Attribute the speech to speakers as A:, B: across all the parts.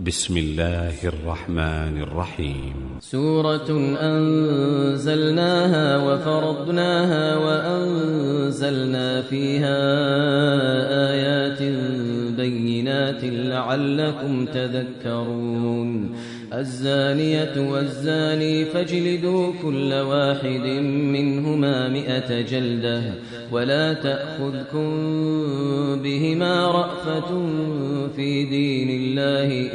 A: بسم الله الرحمن الرحيم.
B: سورة أنزلناها وفرضناها وأنزلنا فيها آيات بينات لعلكم تذكرون. الزانية والزاني فاجلدوا كل واحد منهما 100 جلدة ولا تأخذكم بهما رأفة في دين الله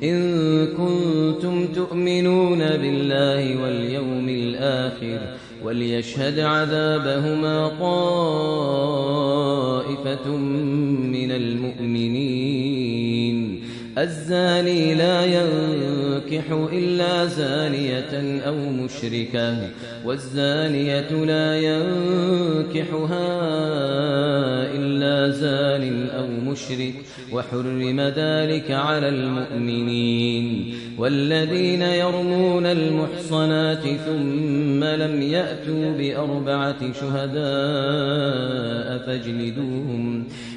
B: إن كنتم تؤمنون بالله واليوم الآخر وليشهد عذابهما طائفة من المؤمنين. الزاني لا ينكح إلا زانية أو مشركة والزانية لا ينكحها إلا زان أو مشرك وحرم ذلك على المؤمنين. والذين يرمون المحصنات ثم لم يأتوا ب4 شهداء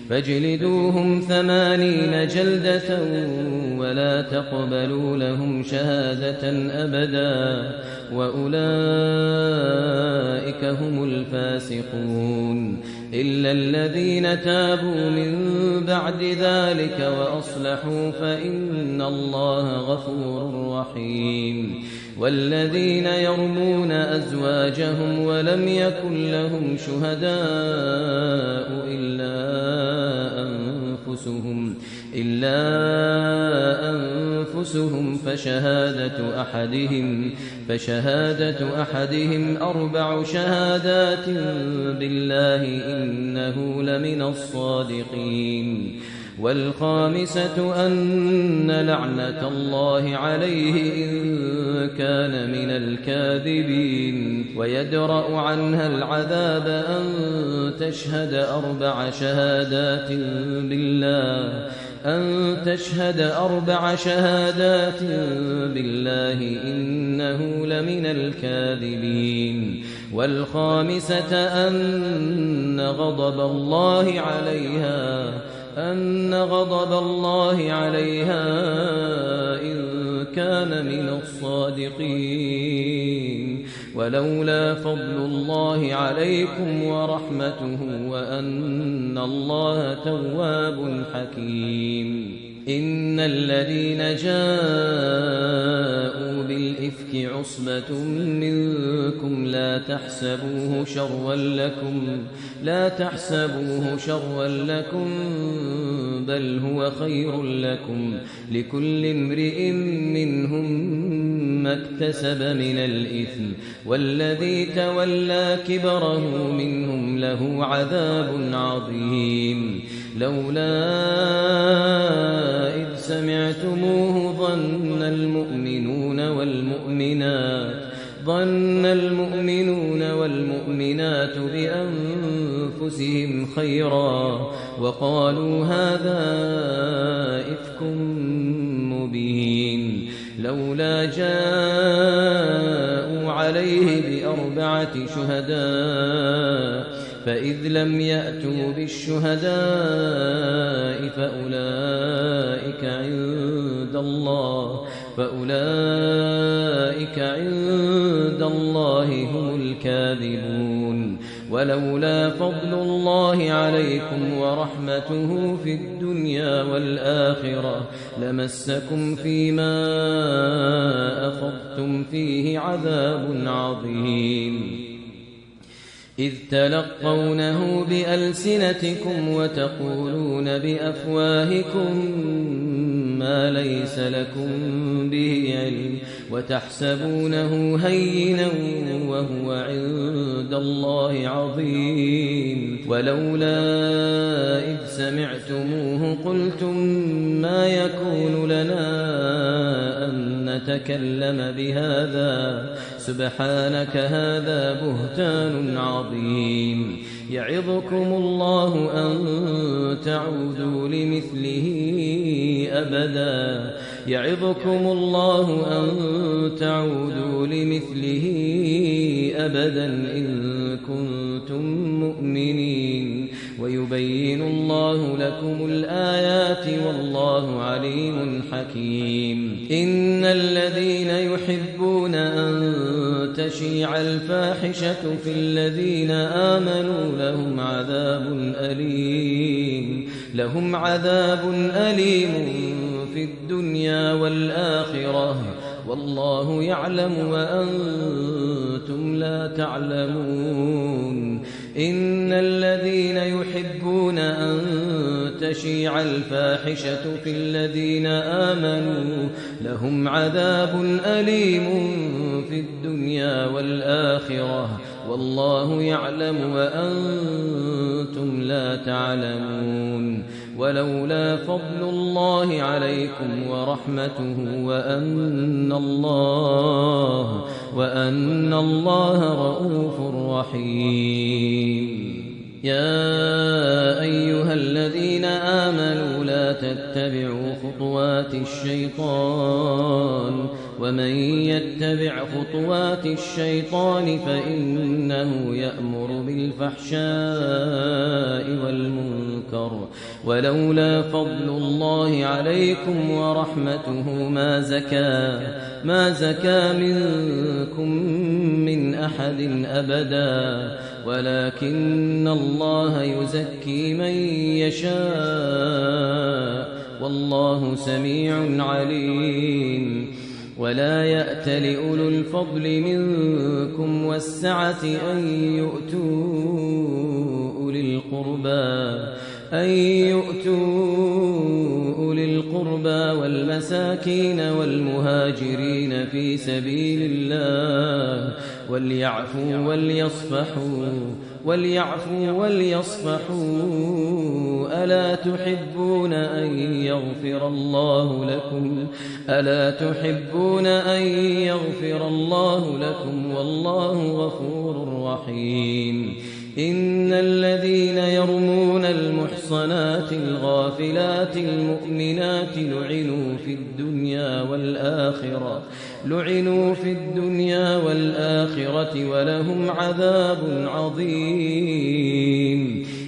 B: فاجلدوهم 80 جلدة ولا تقبلوا لهم شهادة أبدا وأولئك هم الفاسقون. إلا الذين تابوا من بعد ذلك وأصلحوا فإن الله غفور رحيم. والذين يرمون أزواجهم ولم يكن لهم شهداء إلا أنفسهم فشهادة أحدهم 4 شهادات بالله إنه لمن الصادقين. والخامسة أن لعنة الله عليه إن كان من الكاذبين. ويدرأ عنها العذاب أن تشهد 4 شهادات بالله إنه لمن الكاذبين. والخامسة أن غضب الله عليها إن كان من الصادقين. ولولا فضل الله عليكم ورحمته وأن الله تواب حكيم. إن الذين جاءوا بالإفك عصبة منكم لا تحسبوه شرا لكم بل هو خير لكم لكل امرئ منهم ما اكتسب من الإثم والذي تولى كبره منهم له عذاب عظيم. لولا إذ سمعتموه ظن المؤمنون والمؤمنات بأنفسهم خيرا وقالوا هذا إفك مبين. لولا جاءوا عليه ب4 شهداء فإذ لم يأتوا بالشهداء فأولئك عند الله هم الكاذبون. ولولا فضل الله عليكم ورحمته في الدنيا والآخرة لمسكم فيما أخذتم فيه عذاب عظيم. إذ تلقونه بألسنتكم وتقولون بأفواهكم ما ليس لكم به علم وتحسبونه هينا وهو عند الله عظيم. ولولا إذ سمعتموه قلتم ما يكون لنا أن نتكلم بهذا سبحانك هذا بهتان عظيم. يعظكم الله أن تعودوا لمثله أبدا إن كنتم مؤمنين. يبين الله لكم الآيات والله عليم حكيم. إن الذين يحبون أن تشيع الفاحشة في الذين آمنوا لهم عذاب أليم في الدنيا والآخرة والله يعلم وأنتم لا تعلمون. إن الذين يحبون أن تشيع الفاحشة في الذين آمنوا لهم عذاب أليم في الدنيا والآخرة والله يعلم وأنتم لا تعلمون. ولولا فضل الله عليكم ورحمته وأن الله رؤوف رحيم. يا أيها الذين آمنوا لا تتبعوا خطوات الشيطان ومن يتبع خطوات الشيطان فإنه يأمر بالفحشاء والمنكر ولولا فضل الله عليكم ورحمته ما زكى منكم من أحد أبدا ولكن الله يزكي من يشاء والله سميع عليم. ولا يأت لأولو الفضل منكم والسعة أن يؤتوا أولي القربى والمساكين والمهاجرين في سبيل الله وليعفوا وليصفحوا ألا تحبون أن يغفر الله لكم والله غفور رحيم. إن الذين يرمون المحصنات الغافلات المؤمنات لعنوا في الدنيا والآخرة ولهم عذاب عظيم.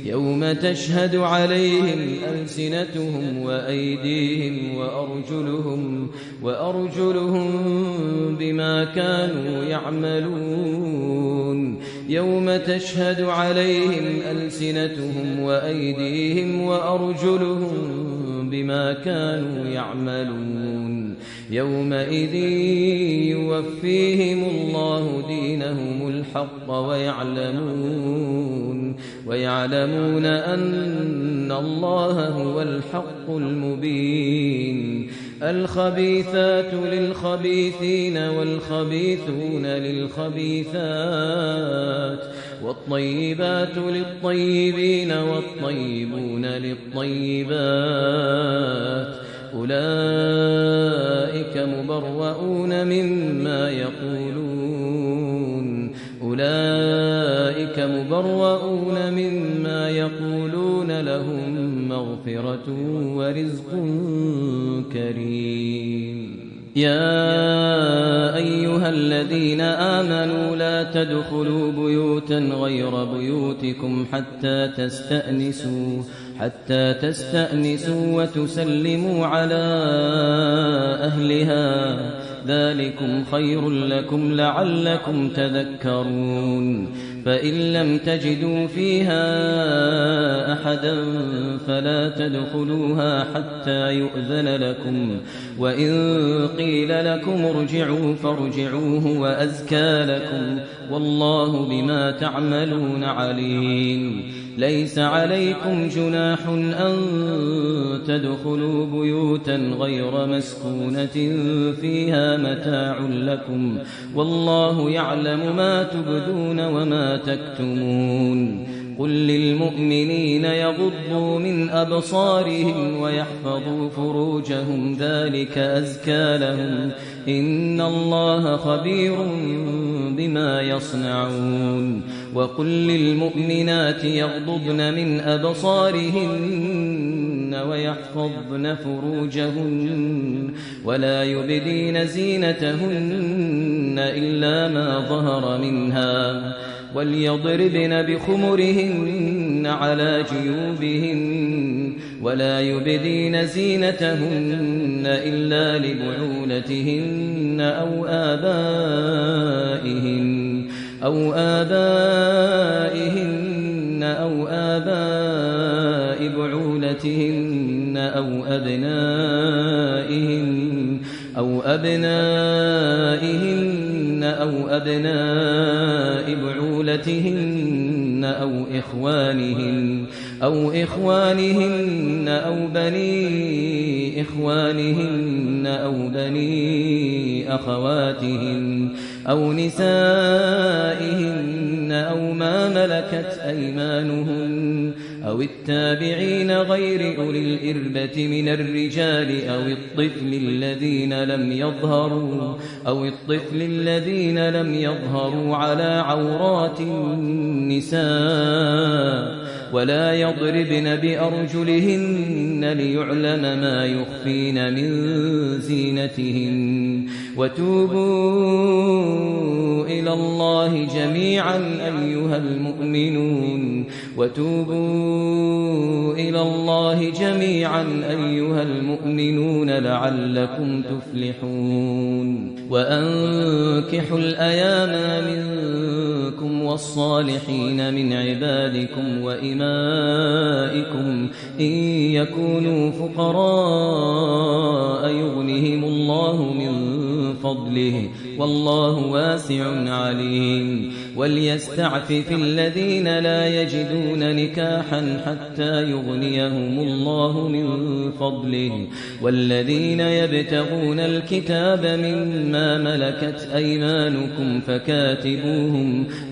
B: يوم تشهد عليهم ألسنتهم وأيديهم وأرجلهم بما كانوا يعملون. يوم تشهد عليهم ألسنتهم وأيديهم وأرجلهم بما كانوا يعملون. يومئذ يوفيهم الله دينهم الحق ويعلمون أن الله هو الحق المبين. الخبيثات للخبيثين والخبيثون للخبيثات والطيبات للطيبين والطيبون للطيبات أولئك مبرؤون مما يقولون لهم مغفرة ورزق كريم. يا أيها الذين آمنوا لا تدخلوا بيوتا غير بيوتكم حتى تستأنسوا وتسلموا على أهلها ذلكم خير لكم لعلكم تذكرون. فإن لم تجدوا فيها أحدا فلا تدخلوها حتى يؤذن لكم وإن قيل لكم ارجعوا فارجعوا هو أزكى لكم والله بما تعملون عليم. ليس عليكم جناح أن تدخلوا بيوتا غير مسكونة فيها متاع لكم والله يعلم ما تبدون وما تكتمون. قل للمؤمنين يغضوا من أبصارهم ويحفظوا فروجهم ذلك أزكى لهم إن الله خبير بما يصنعون. وقل للمؤمنات يغضضن من أبصارهن ويحفظن فروجهن ولا يبدين زينتهن إلا ما ظهر منها وليضربن بخمرهن على جيوبهن ولا يبدين زينتهن إلا لبعولتهن أو آبائهن أو آباء بعولتهن أو أبنائهن أو أبناء بعولتهن أو إخوانهن أو بني إخوانهن أو بني أخواتهن أو نسائهن أو ما ملكت أيمانهن أو التابعين غير أولي الإربة من الرجال أو الطفل الذين لم يظهروا على عورات النساء ولا يضربن بأرجلهن ليعلم ما يخفين من زينتهن وتوبوا إلى الله جميعا أيها المؤمنون لعلكم تفلحون وأنكحوا الأيام منكم والصالحين من عبادكم وإمائكم إن يكونوا فقراء يغنهم الله من فضله والله واسع عليم وليستعفف الذين لا يجدون نكاحا حتى يغنيهم الله من فضله والذين يبتغون الكتاب مما ملكت أيمانكم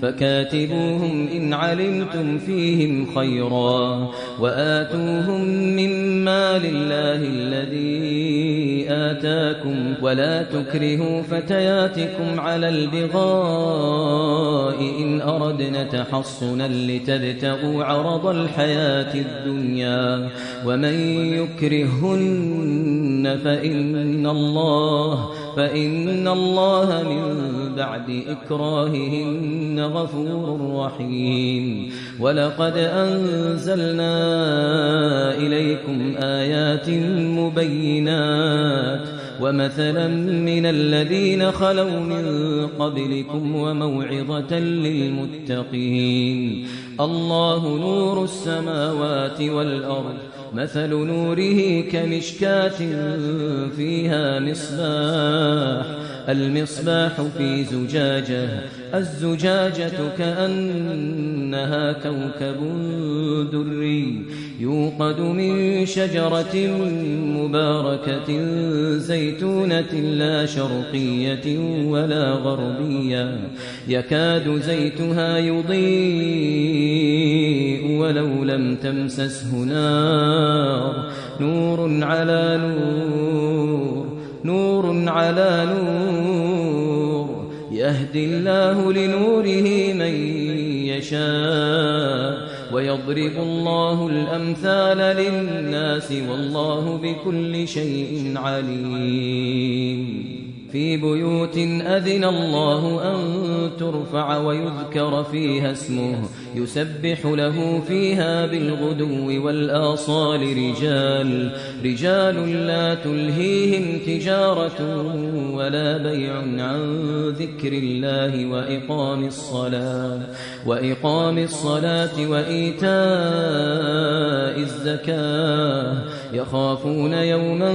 B: فكاتبوهم إن علمتم فيهم خيرا وآتوهم مما لله الذي آتاكم ولا تكرهوا فتياتكم على البغاء إن أردنا تحصنا لتبتغوا عرض الحياة الدنيا ومن يكرهن فإن الله من بعد إكراههن غفور رحيم ولقد أنزلنا إليكم آيات مبينات ومثلا من الذين خلوا من قبلكم وموعظة للمتقين الله نور السماوات والأرض مثل نوره كمشكاة فيها المصباح في زجاجة الزجاجة كأنها كوكب دري يوقد من شجرة مباركة زيتونة لا شرقية ولا غربية يكاد زيتها يضيء ولو لم تمسسه نار نور على نور يهدي الله لنوره من يشاء ويضرب الله الأمثال للناس والله بكل شيء عليم في بيوت أذن الله أن ترفع ويذكر فيها اسمه يسبح له فيها بالغدو والآصال رجال لا تلهيهم تجارة ولا بيع عن ذكر الله وإقام الصلاة وإيتاء الزكاة يخافون يوما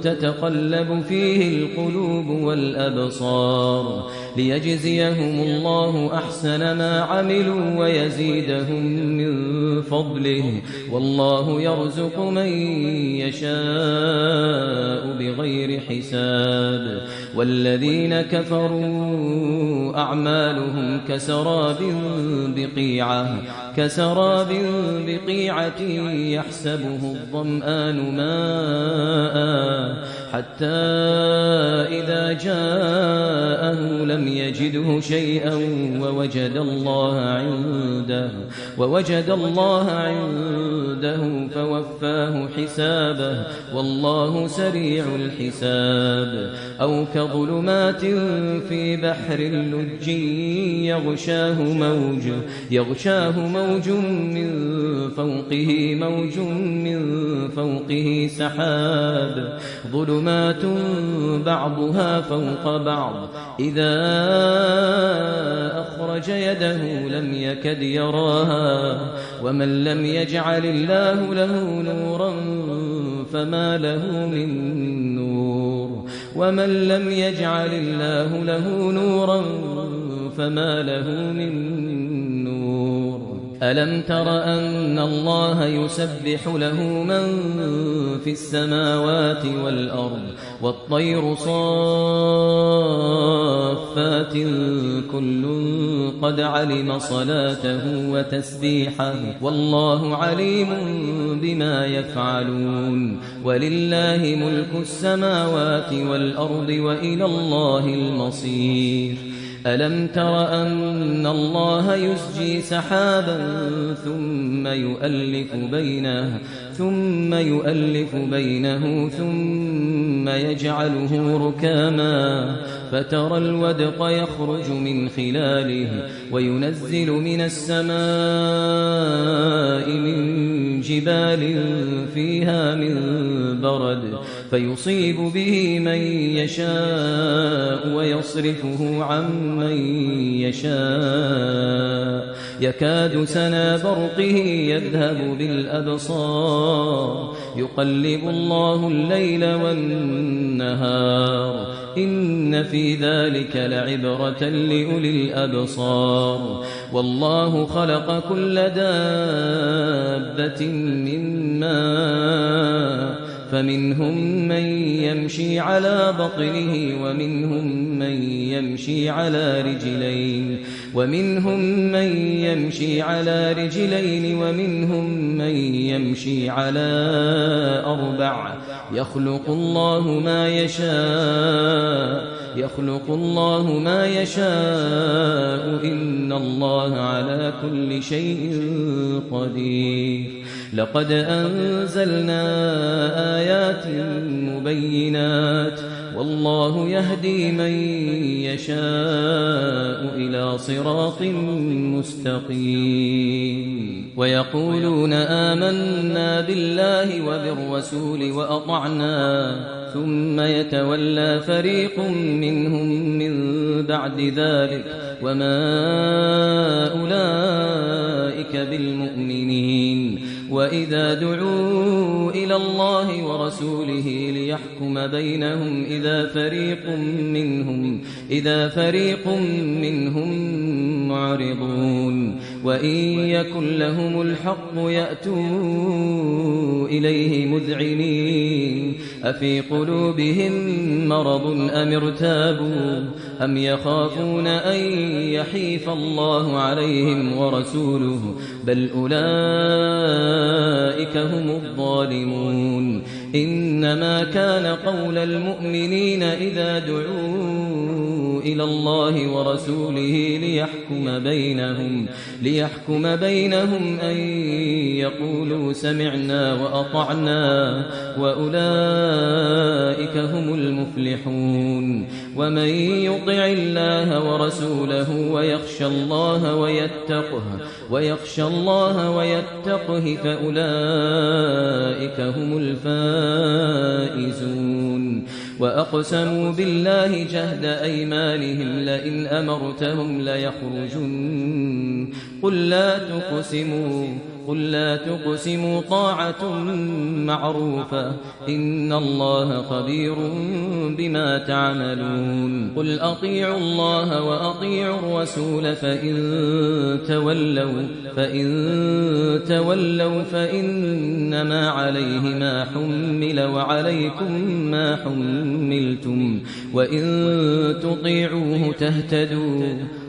B: تتقلب فيه القلوب والأبصار ليجزيهم الله أحسن ما عملوا ويزيدهم من فضله والله يرزق من يشاء بغير حساب والذين كفروا أعمالهم كسراب بقيعة يحسبه الظمآن ماء حتى إذا جاءه لم يجده شيئا ووجد الله عنده وفاه حسابه والله سريع الحساب أو كظلمات في بحر اللج يغشاه موج من فوقه سحاب ظلمات بعضها فوق بعض إذا أخرج يده لم يكد يراها ومن لم يجعل الله له نورا فما له من نور ومن لم يجعل الله له نورا فما له من نور ألم تر أن الله يسبح له من في السماوات والأرض والطير صافات كل قد علم صلاته وتسبيحه والله عليم بما يفعلون ولله ملك السماوات والأرض وإلى الله المصير ألم تر أن الله يسجي سحابا ثم يؤلف بينه ثم يجعله ركاما فترى الودق يخرج من خلاله وينزل من السماء من جبال فيها من برد فيصيب به من يشاء ويصرفه عن من يشاء يكاد سنا برقه يذهب بالأبصار يقلب الله الليل والنهار إن في ذلك لعبرة لأولي الأبصار والله خلق كل دابة من ماء فمنهم من يمشي على بطنه ومنهم من يمشي على رجلين ومنهم من يمشي على أربع يخلق الله ما يشاء إن الله على كل شيء قدير لقد أنزلنا آيات مبينات والله يهدي من يشاء إلى صراط مستقيم ويقولون آمنا بالله وبالرسول وأطعنا ثم يتولى فريق منهم من بعد ذلك وما أولئك بالمؤمنين وإذا دعوا إلى الله ورسوله ليحكم بينهم إذا فريق منهم معرضون وإن يكن لهم الحق يأتوا إليه مذعنين أفي قلوبهم مرض أم ارتابوا أم يخافون أن يحيف الله عليهم ورسوله بل أولئك هم الظالمون إنما كان قول المؤمنين إذا دعوا إلى الله ورسوله ليحكم بينهم أن يقولوا سمعنا وأطعنا وأولئك هم المفلحون ومن يطع الله ورسوله ويخشى الله ويتقه فأولئك هم الفائزون وأقسموا بالله جهد أيمانهم لئن أمرتهم ليخرجن قل لا تقسموا طاعة معروفة إن الله خبير بما تعملون قل أطيعوا الله وأطيعوا الرسول فإن تولوا فإنما عليه ما حمل وعليكم ما حملتم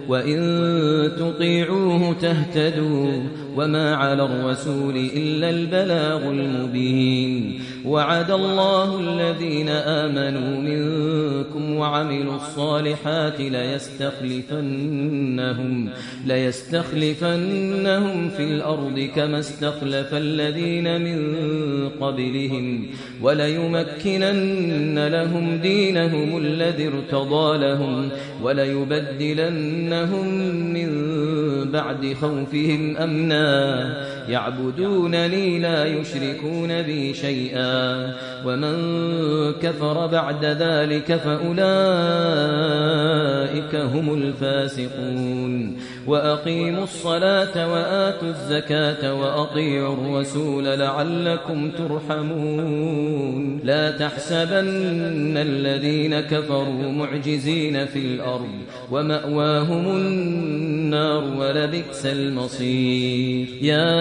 B: وإن تطيعوه تهتدوا وما على الرسول إلا البلاغ المبين وعد الله الذين آمنوا منكم وعملوا الصالحات ليستخلفنهم في الأرض كما استخلف الذين من قبلهم وليمكنن لهم دينهم الذي ارتضى لهم وليبدلنهم من بعد خوفهم أمنا يعبدونني لا يشركون بي شيئا ومن كفر بعد ذلك فأولئك هم الفاسقون وأقيموا الصلاة وآتوا الزكاة وأطيعوا الرسول لعلكم ترحمون لا تحسبن الذين كفروا معجزين في الأرض ومأواهم النار ولبئس المصير يا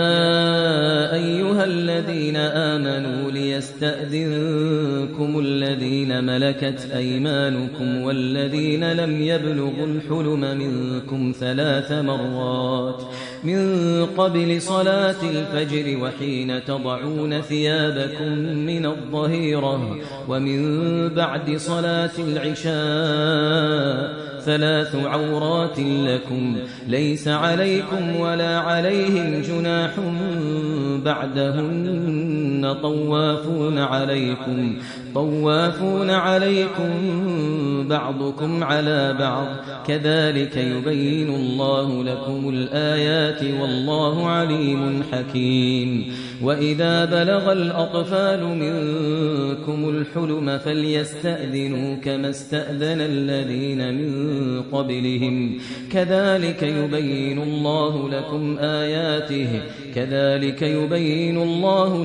B: أيها الذين آمنوا ليستأذنكم الذين ملكت أيمانكم والذين لم يبلغوا الحلم منكم 3 مرات من قبل صلاة الفجر وحين تضعون ثيابكم من الظهيرة ومن بعد صلاة العشاء 3 عورات لكم ليس عليكم ولا عليهم جناح بعدهن طوافون عليكم بعضكم على بعض كذلك يبين الله لكم الآيات والله عليم حكيم وإذا بلغ الأطفال منكم الحلم فليستأذنوا كما استأذن الذين من قبلهم كذلك يبين الله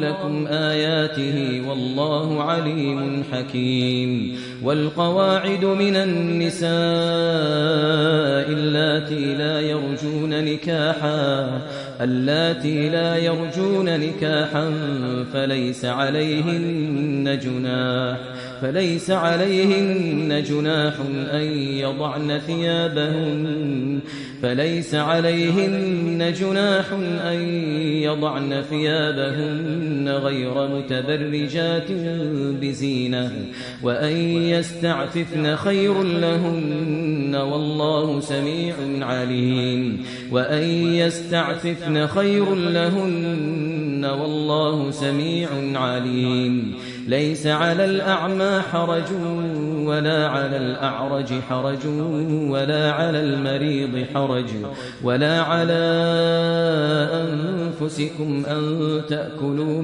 B: لكم آياته والله عليم حكيم والقواعد من النساء اللاتي لا يرجون نكاحا فليس عليهن جناح أن يضعن ثيابهن غير متبرجات بزينة وأن يستعففن خير لهن والله سميع عليم ليس على الأعمى حرج ولا على الأعرج حرج ولا على المريض حرج ولا على أنفسكم أن تأكلوا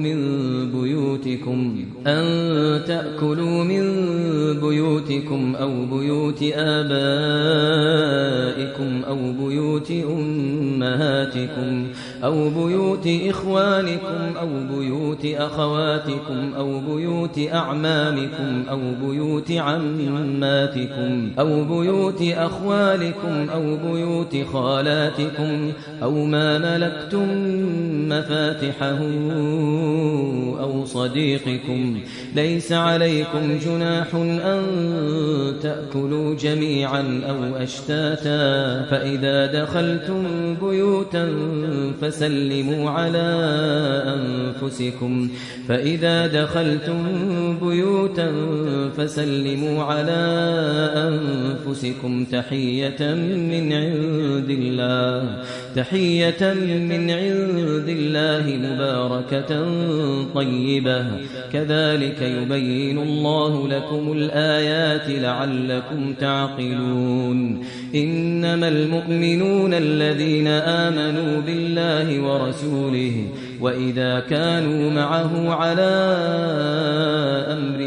B: من بيوتكم أو بيوت آبائكم أو بيوت أمهاتكم أو بيوت إخوانكم أو بيوت أخواتكم أو بيوت أعمامكم أو بيوت عماتكم أو بيوت أخوالكم أو بيوت خالاتكم أو ما ملكتم مفاتحه أو صديقكم ليس عليكم جناح أن تأكلوا جميعا أو أشتاتا فإذا دخلتم بيوتا فسلموا على أنفسكم تحية من عند الله مباركة طيبة كذلك يبين الله لكم الآيات لعلكم تعقلون إنما المؤمنون الذين آمنوا بالله ورسوله وإذا كانوا معه على أمر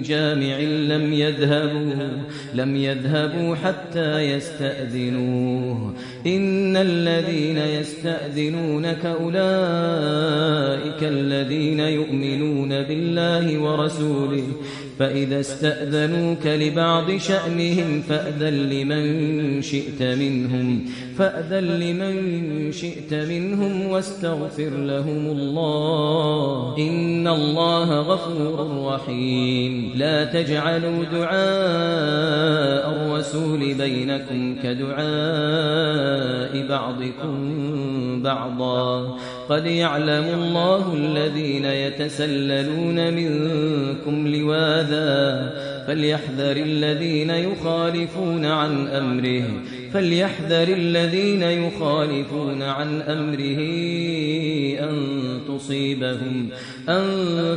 B: جامع لم يذهبوا حتى يستأذنوه إن الذين يستأذنونك أولئك الذين يؤمنون بالله ورسوله فإذا استأذنوك لبعض شأنهم فأذن لمن شئت منهم واستغفر لهم الله إن الله غفور رحيم لا تجعلوا دعاء الرسول بينكم كدعاء آلاء بعضكم بعضا قد يعلم الله الذين يتسللون منكم لواذا فليحذر الذين يخالفون عن أمره أن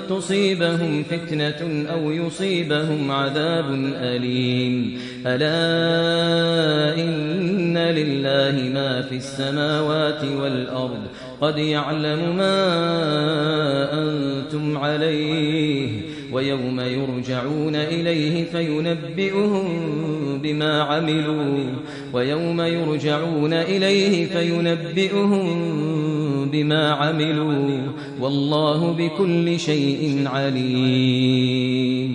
B: تصيبهم فتنة أو يصيبهم عذاب أليم ألا إن لله ما في السماوات والأرض قد يعلم ما أنتم عليه ويوم يرجعون إليه فينبئهم بما عملوا والله بكل شيء عليم.